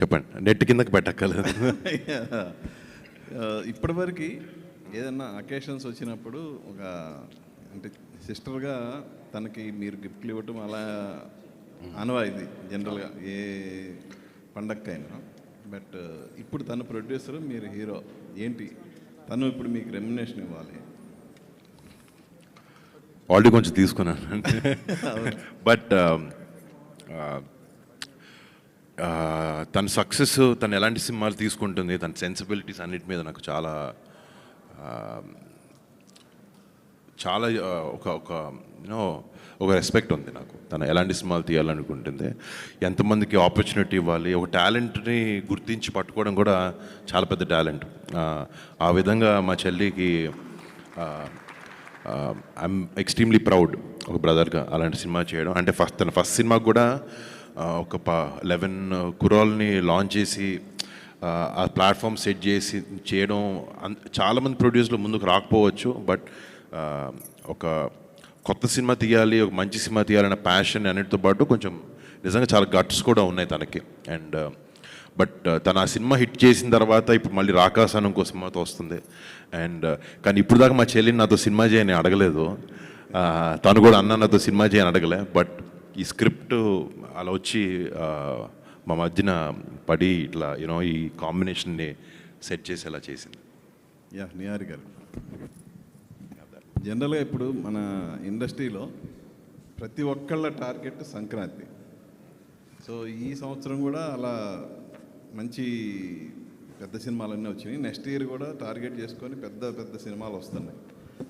చెప్పండి. నెట్ కిందకి పెట్టక్కర్లేదు. ఇప్పటివరకు ఏదన్నా అకేషన్స్ వచ్చినప్పుడు ఒక అంటే సిస్టర్గా తనకి మీరు గిఫ్ట్లు ఇవ్వటం అలా ఆనవాయితీ జనరల్గా ఏ పండక్కైనా. బట్ ఇప్పుడు తను ప్రొడ్యూసర్, మీరు హీరో. ఏంటి తను ఇప్పుడు మీకు రెమ్యునేషన్ ఇవ్వాలి? ఆల్రెడీ కొంచెం తీసుకున్నాను. బట్ తన సక్సెస్, తను ఎలాంటి సినిమాలు తీసుకుంటుంది, తన సెన్సిబిలిటీస్ అన్నిటి మీద నాకు చాలా చాలా ఒక ఒక యూనో ఒక రెస్పెక్ట్ ఉంది నాకు. తను ఎలాంటి సినిమాలు తీయాలనుకుంటుంది, ఎంతమందికి ఆపర్చునిటీ ఇవ్వాలి, ఒక టాలెంట్ని గుర్తించి పట్టుకోవడం కూడా చాలా పెద్ద టాలెంట్. ఆ విధంగా మా చెల్లికి ఐఎమ్ ఎక్స్ట్రీమ్లీ ప్రౌడ్ ఒక బ్రదర్గా అలాంటి సినిమా చేయడం. అంటే తన ఫస్ట్ సినిమాకి కూడా ఒక 11 కుర్రాల్ని లాంచ్ చేసి ఆ ప్లాట్ఫామ్ సెట్ చేసి చేయడం. చాలామంది ప్రొడ్యూసర్లు ముందుకు రాకపోవచ్చు, బట్ ఒక కొత్త సినిమా తీయాలి, ఒక మంచి సినిమా తీయాలన్న ప్యాషన్ అన్నిటితో పాటు కొంచెం నిజంగా చాలా గట్స్ కూడా ఉన్నాయి తనకి. అండ్ బట్ తను ఆ సినిమా హిట్ చేసిన తర్వాత ఇప్పుడు మళ్ళీ రాకాసాను ఇంకో సినిమాతో వస్తుంది. అండ్ కానీ ఇప్పుడు దాకా మా చెల్లిని నాతో సినిమా చేయని అడగలేదు, తను కూడా అన్న నాతో సినిమా చేయని అడగలే. బట్ ఈ స్క్రిప్ట్ అలా వచ్చి మా మధ్యన పడి ఇట్లా యూనో ఈ కాంబినేషన్ని సెట్ చేసేలా చేసింది. నిహారి గారు, జనరల్గా ఇప్పుడు మన ఇండస్ట్రీలో ప్రతి ఒక్కళ్ళ టార్గెట్ సంక్రాంతి. సో ఈ సంవత్సరం కూడా అలా మంచి పెద్ద సినిమాలన్నీ వచ్చినాయి. నెక్స్ట్ ఇయర్ కూడా టార్గెట్ చేసుకొని పెద్ద పెద్ద సినిమాలు వస్తున్నాయి.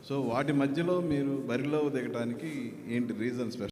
సో వాటి మధ్యలో మీరు బరిలో దిగడానికి ఏంటి రీజన్?